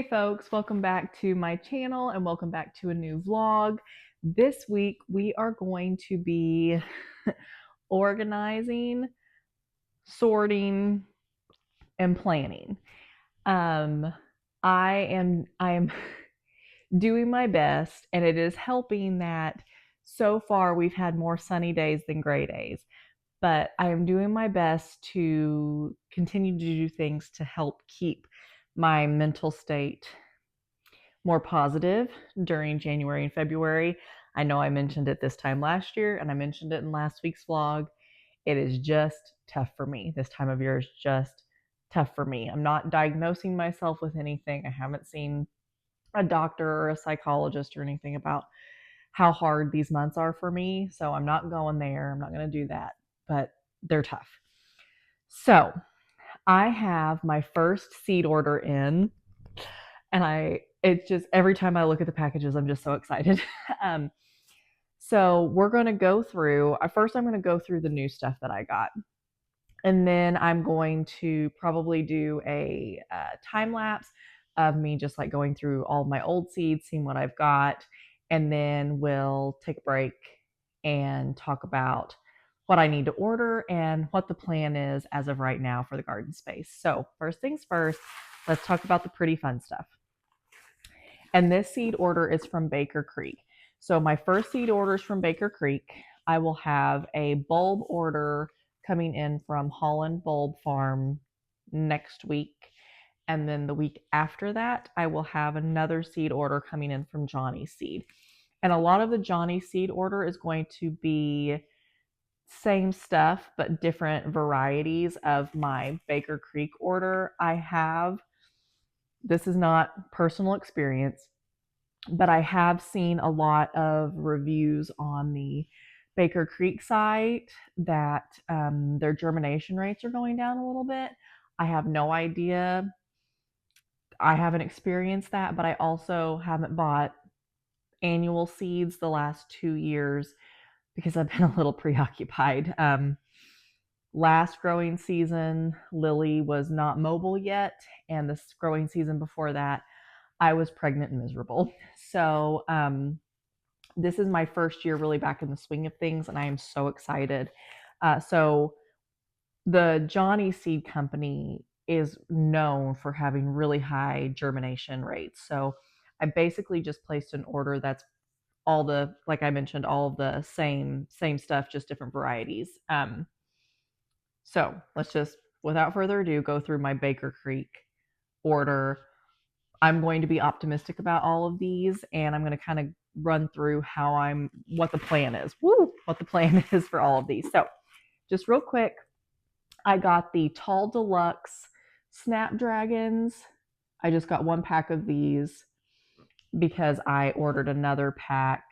Hey folks, welcome back to my channel and welcome back to a new vlog. This week we are going to be organizing, sorting, and planning. Um, I am doing my best, and it is helping that so far we've had more sunny days than gray days. But I am doing my best to continue to do things to help keep my mental state more positive during January and February. I know I mentioned it this time last year and I mentioned it in last week's vlog. It is just tough for me. This time of year is just tough for me. I'm not diagnosing myself with anything. I haven't seen a doctor or a psychologist or anything about how hard these months are for me. So I'm not going there. I'm not going to do that, but they're tough. So I have my first seed order in, and it's just every time I look at the packages, I'm just so excited. um, so we're going to go through. First, I'm going to go through the new stuff that I got, and then I'm going to probably do a time lapse of me just like going through all my old seeds, seeing what I've got, and then we'll take a break and talk about what I need to order and what the plan is as of right now for the garden space. So first things first, let's talk about the pretty fun stuff. And this seed order is from Baker Creek. So my first seed order is from Baker Creek. I will have a bulb order coming in from Holland Bulb Farm next week. And then the week after that, I will have another seed order coming in from Johnny Seed. And a lot of the Johnny Seed order is going to be same stuff, but different varieties of my Baker Creek order. This is not personal experience, but I have seen a lot of reviews on the Baker Creek site that their germination rates are going down a little bit. I have no idea. I haven't experienced that, but I also haven't bought annual seeds the last 2 years because I've been a little preoccupied. Last growing season, Lily was not mobile yet, and this growing season before that, I was pregnant and miserable. So this is my first year really back in the swing of things, and I am so excited. So the Johnny Seed Company is known for having really high germination rates. So I basically just placed an order that's all the, like I mentioned, all of the same stuff, just different varieties. So let's just, without further ado, go through my Baker Creek order. I'm going to be optimistic about all of these, and I'm going to kind of run through what the plan is. What the plan is for all of these. So just real quick, I got the Tall Deluxe Snapdragons. I just got one pack of these because I ordered another pack,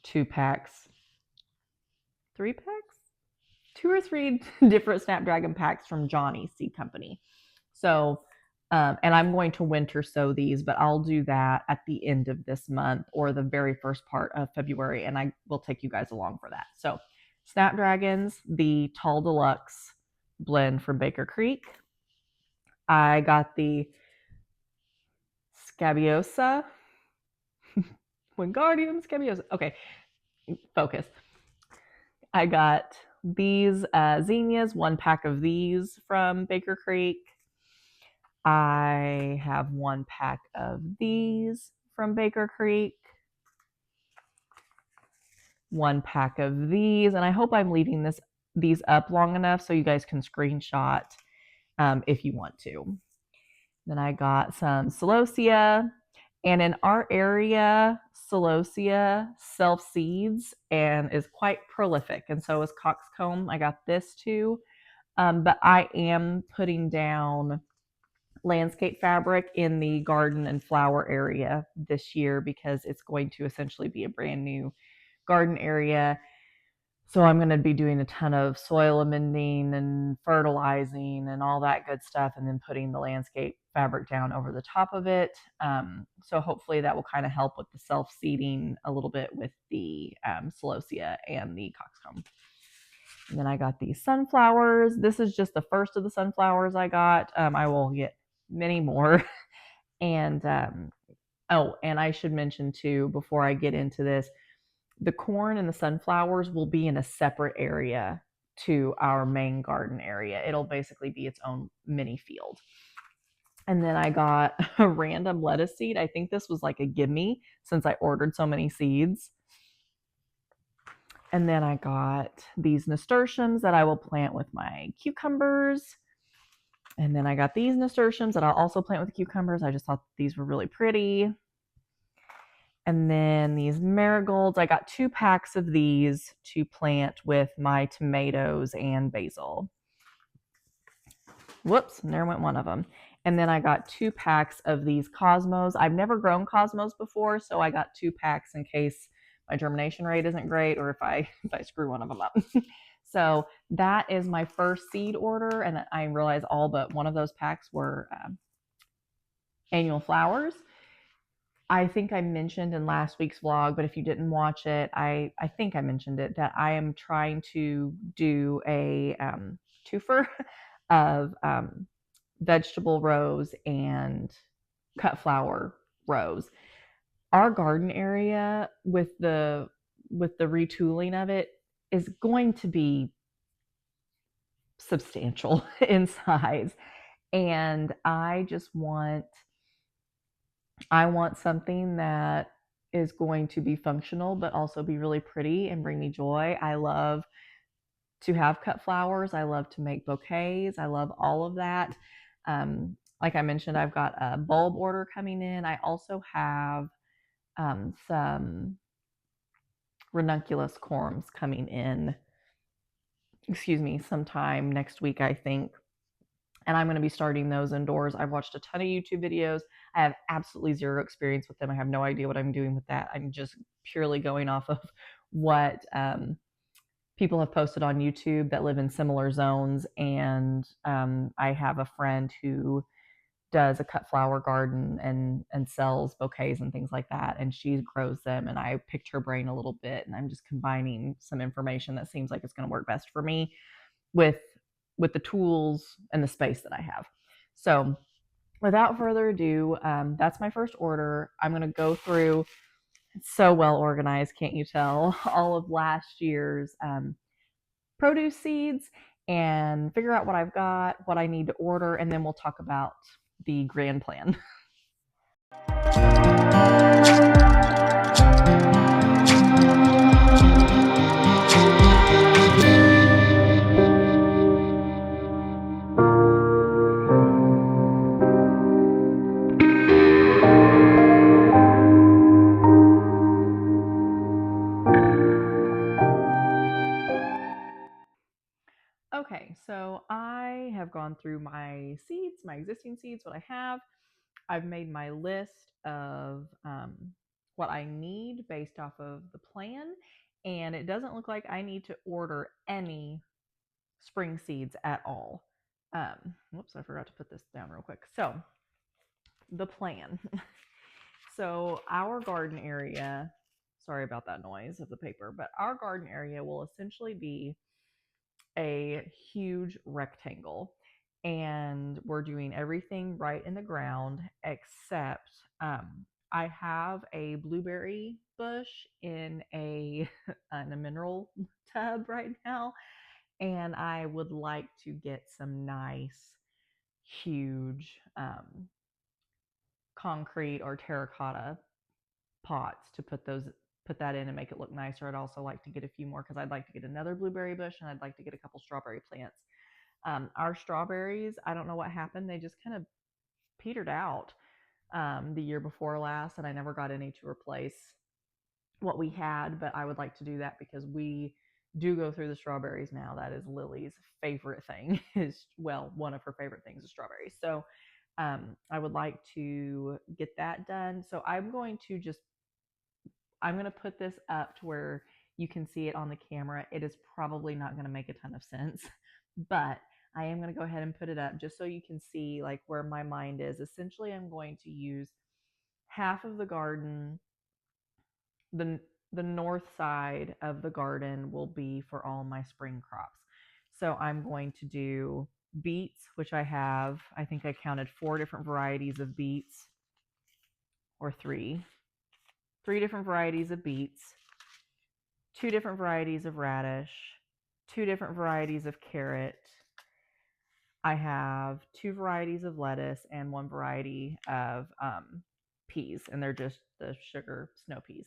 2 packs, 3 packs, 2 or 3 different Snapdragon packs from Johnny Seed Company. So, and I'm going to winter sow these, but I'll do that at the end of this month or the very first part of February, and I will take you guys along for that. So, Snapdragons, the Tall Deluxe blend from Baker Creek. I got the Scabiosa, Wingardium Scabiosa. Okay, focus. I got these zinnias, 1 pack of these from Baker Creek. I have 1 pack of these from Baker Creek, 1 pack of these, and I hope I'm leaving these up long enough so you guys can screenshot if you want to. Then I got some celosia, and in our area, celosia self-seeds and is quite prolific, and so is coxcomb. I got this too, but I am putting down landscape fabric in the garden and flower area this year because it's going to essentially be a brand new garden area. So I'm going to be doing a ton of soil amending and fertilizing and all that good stuff, and then putting the landscape fabric down over the top of it. So hopefully that will kind of help with the self-seeding a little bit with the celosia and the coxcomb. And then I got these sunflowers. This is just the first of the sunflowers I got. I will get many more And oh, and I should mention too, before I get into this, the corn and the sunflowers will be in a separate area to our main garden area. It'll basically be its own mini field. And then I got a random lettuce seed. I think this was like a gimme since I ordered so many seeds. And then I got these nasturtiums that I will plant with my cucumbers. And then I got these nasturtiums that I'll also plant with cucumbers. I just thought these were really pretty. And then these marigolds, I got 2 packs of these to plant with my tomatoes and basil. Whoops, and there went one of them. And then I got 2 packs of these cosmos. I've never grown cosmos before, so I got 2 packs in case my germination rate isn't great or if I screw one of them up. So that is my first seed order, and I realize all but one of those packs were annual flowers. I think I mentioned in last week's vlog, but if you didn't watch it, I think I mentioned it, that I am trying to do a twofer of vegetable rows and cut flower rows. Our garden area with the retooling of it is going to be substantial in size, and I want something that is going to be functional but also be really pretty and bring me joy. I love to have cut flowers. I love to make bouquets. I love all of that. Like I mentioned, I've got a bulb order coming in. I also have some ranunculus corms coming in, sometime next week, I think. And I'm going to be starting those indoors. I've watched a ton of YouTube videos. I have absolutely zero experience with them. I have no idea what I'm doing with that. I'm just purely going off of what people have posted on YouTube that live in similar zones. And I have a friend who does a cut flower garden and sells bouquets and things like that. And she grows them. And I picked her brain a little bit. And I'm just combining some information that seems like it's going to work best for me with the tools and the space that I have. So without further ado, that's my first order. I'm going to go through, it's so well organized, can't you tell, all of last year's produce seeds and figure out what I've got, what I need to order, and then we'll talk about the grand plan. Okay, so I have gone through my seeds, my existing seeds, what I have. I've made my list of what I need based off of the plan, and it doesn't look like I need to order any spring seeds at all. Whoops, I forgot to put this down real quick. So, the plan. So, our garden area, sorry about that noise of the paper, but our garden area will essentially be a huge rectangle, and we're doing everything right in the ground except I have a blueberry bush in a in a mineral tub right now, and I would like to get some nice huge concrete or terracotta pots to put that in and make it look nicer. I'd also like to get a few more because I'd like to get another blueberry bush and I'd like to get a couple strawberry plants. Our strawberries, I don't know what happened. They just kind of petered out the year before last, and I never got any to replace what we had. But I would like to do that because we do go through the strawberries now. That is Lily's favorite thing. Is well, one of her favorite things is strawberries. So I would like to get that done. So I'm going to put this up to where you can see it on the camera. It is probably not going to make a ton of sense, but I am going to go ahead and put it up just so you can see like where my mind is. Essentially, I'm going to use half of the garden. The north side of the garden will be for all my spring crops. So I'm going to do beets, which I think I counted 4 different varieties of beets. or three different varieties of beets, two different varieties of radish, two different varieties of carrot. I have two varieties of lettuce and one variety of peas, and they're just the sugar snow peas.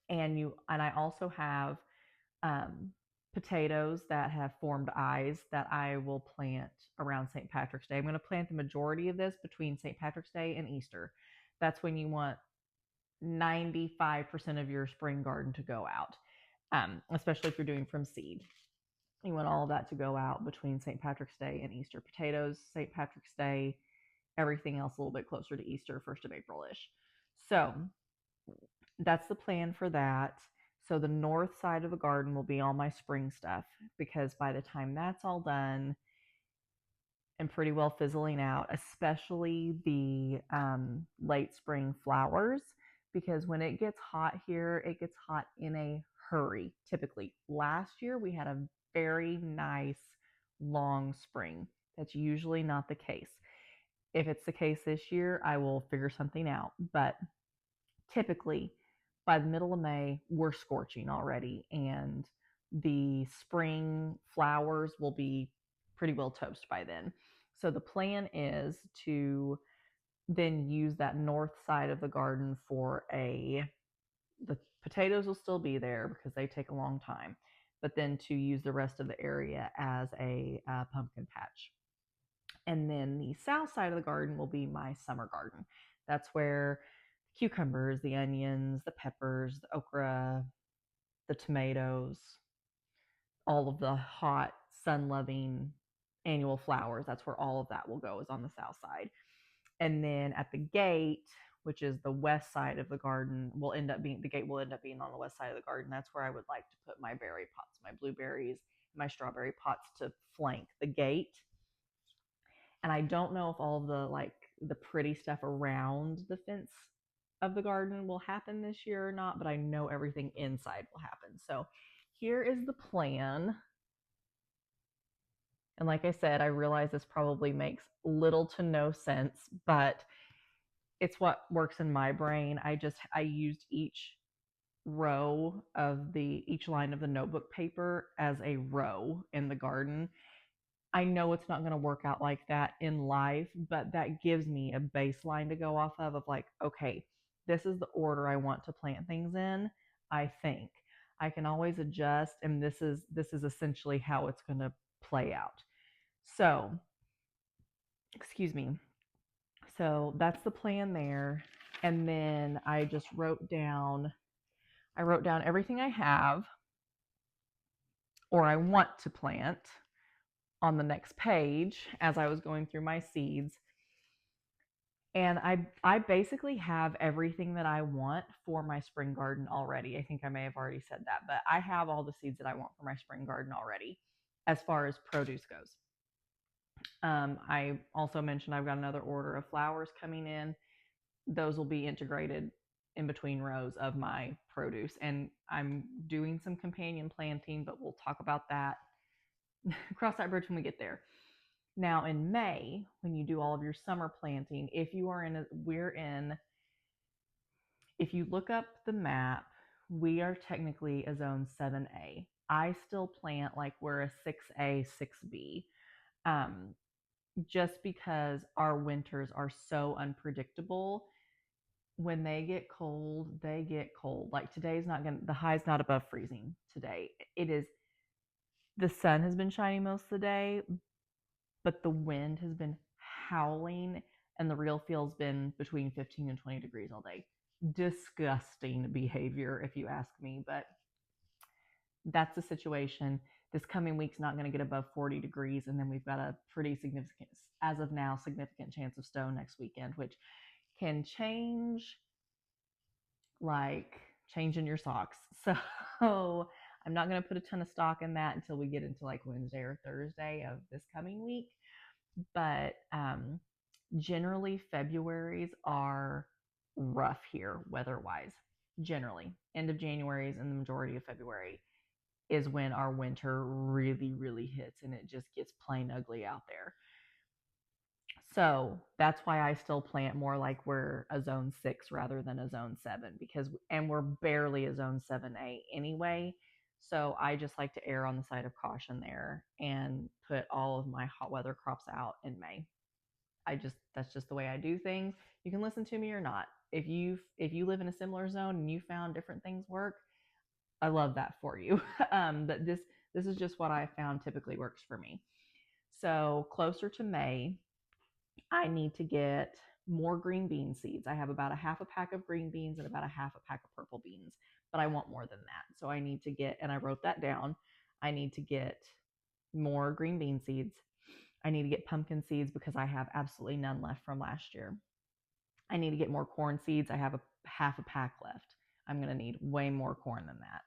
And I also have um, potatoes that have formed eyes that I will plant around St. Patrick's Day. I'm going to plant the majority of this between St. Patrick's Day and Easter. That's when you want 95% of your spring garden to go out, especially if you're doing from seed. You want all of that to go out between St. Patrick's Day and Easter. Potatoes, St. Patrick's Day, everything else a little bit closer to Easter, 1st of April-ish. So that's the plan for that. So the north side of the garden will be all my spring stuff, because by the time that's all done and pretty well fizzling out, especially the late spring flowers, because when it gets hot here, it gets hot in a hurry. Typically, last year we had a very nice long spring. That's usually not the case. If it's the case this year, I will figure something out. But typically, by the middle of May, we're scorching already, and the spring flowers will be pretty well toast by then. So the plan is to then use that north side of the garden for the potatoes will still be there because they take a long time, but then to use the rest of the area as a pumpkin patch. And then the south side of the garden will be my summer garden. That's where cucumbers, the onions, the peppers, the okra, the tomatoes, all of the hot, sun-loving annual flowers, that's where all of that will go, is on the south side. And then at the gate, which is the west side of the garden, the gate will end up being on the west side of the garden. That's where I would like to put my berry pots, my blueberries, my strawberry pots, to flank the gate. And I don't know if all of the pretty stuff around the fence of the garden will happen this year or not, but I know everything inside will happen. So here is the plan. And like I said, I realize this probably makes little to no sense, but it's what works in my brain. I used each line of the notebook paper as a row in the garden. I know it's not going to work out like that in life, but that gives me a baseline to go off of like, okay, this is the order I want to plant things in. I think I can always adjust, and this is essentially how it's going to play out. So, excuse me. So that's the plan there. And then I just wrote down everything I have or I want to plant on the next page as I was going through my seeds. And I basically have everything that I want for my spring garden already. I think I may have already said that, but I have all the seeds that I want for my spring garden already as far as produce goes. I also mentioned I've got another order of flowers coming in. Those will be integrated in between rows of my produce. And I'm doing some companion planting, but we'll talk about that, cross that bridge when we get there. Now in May, when you do all of your summer planting, if you look up the map, we are technically a zone 7A. I still plant like we're a 6A, 6B. Just because our winters are so unpredictable. When they get cold, they get cold. Like the high's not above freezing today. The sun has been shining most of the day, but the wind has been howling and the real feel's been between 15 and 20 degrees all day. Disgusting behavior, if you ask me, but that's the situation. This coming week's not going to get above 40 degrees, and then we've got a pretty significant, as of now, significant chance of snow next weekend, which can change like changing your socks. So I'm not going to put a ton of stock in that until we get into like Wednesday or Thursday of this coming week. But generally, Februaries are rough here weather-wise. Generally, end of January and the majority of February is when our winter really, really hits, and it just gets plain ugly out there. So that's why I still plant more like we're a zone 6 rather than a zone 7, because, and we're barely a zone 7A anyway. So I just like to err on the side of caution there and put all of my hot weather crops out in May. That's just the way I do things. You can listen to me or not. If you live in a similar zone and you found different things work, I love that for you. But this is just what I found typically works for me. So closer to May, I need to get more green bean seeds. I have about a half a pack of green beans and about a half a pack of purple beans, but I want more than that. So I need to get, and I wrote that down, I need to get more green bean seeds. I need to get pumpkin seeds because I have absolutely none left from last year. I need to get more corn seeds. I have a half a pack left. I'm going to need way more corn than that.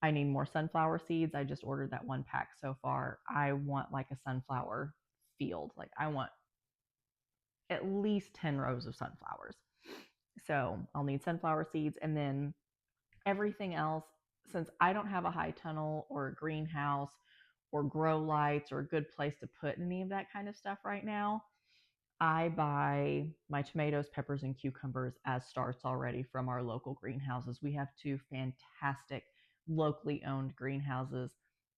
I need more sunflower seeds. I just ordered that one pack so far. I want like a sunflower field. Like I want at least 10 rows of sunflowers. So I'll need sunflower seeds, and then everything else, since I don't have a high tunnel or a greenhouse or grow lights or a good place to put any of that kind of stuff right now, I buy my tomatoes, peppers, and cucumbers as starts already from our local greenhouses. We have two fantastic locally owned greenhouses.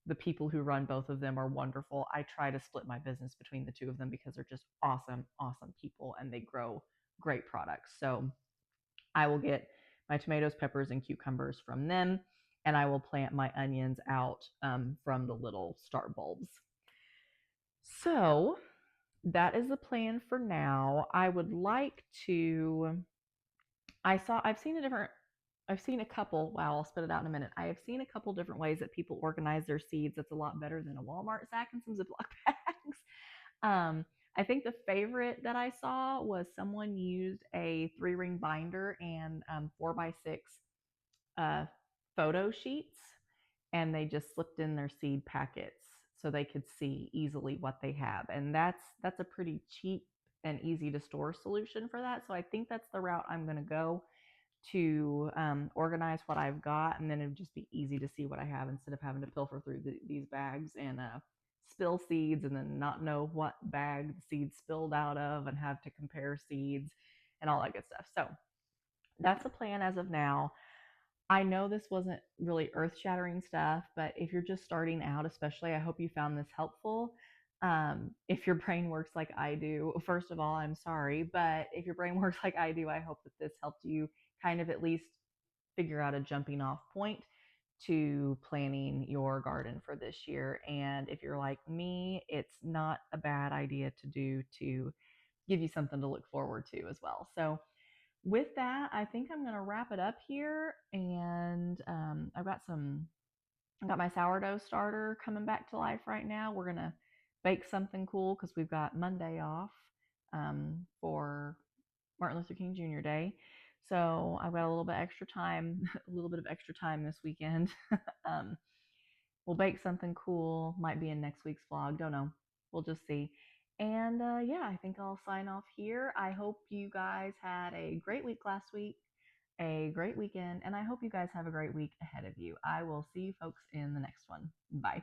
The people who run both of them are wonderful. I try to split my business between the two of them because they're just awesome, awesome people and they grow great products. So I will get my tomatoes, peppers, and cucumbers from them, and I will plant my onions out from the little star bulbs. So that is the plan for now. I would like to. I've seen a couple. Wow, I'll spit it out in a minute. I have seen a couple different ways that people organize their seeds. That's a lot better than a Walmart sack and some Ziploc bags. I think the favorite that I saw was someone used a 3-ring binder and 4x6 photo sheets, and they just slipped in their seed packets so they could see easily what they have. And that's a pretty cheap and easy to store solution for that. So I think that's the route I'm going to go to organize what I've got, and then it'd just be easy to see what I have instead of having to pilfer through these bags and spill seeds and then not know what bag the seeds spilled out of and have to compare seeds and all that good stuff. So that's the plan as of now. I know this wasn't really earth shattering stuff, but if you're just starting out, especially, I hope you found this helpful. If your brain works like I do, first of all, I'm sorry, but if your brain works like I do, I hope that this helped you kind of at least figure out a jumping off point to planning your garden for this year. And if you're like me, it's not a bad idea to do to give you something to look forward to as well. So with that, I think I'm going to wrap it up here. And I got my sourdough starter coming back to life right now. We're going to bake something cool because we've got Monday off for Martin Luther King Jr. Day. So I've got a little bit extra time, a little bit of extra time this weekend. um, we'll bake something cool. Might be in next week's vlog. Don't know. We'll just see. And yeah, I think I'll sign off here. I hope you guys had a great week last week, a great weekend, and I hope you guys have a great week ahead of you. I will see you folks in the next one. Bye.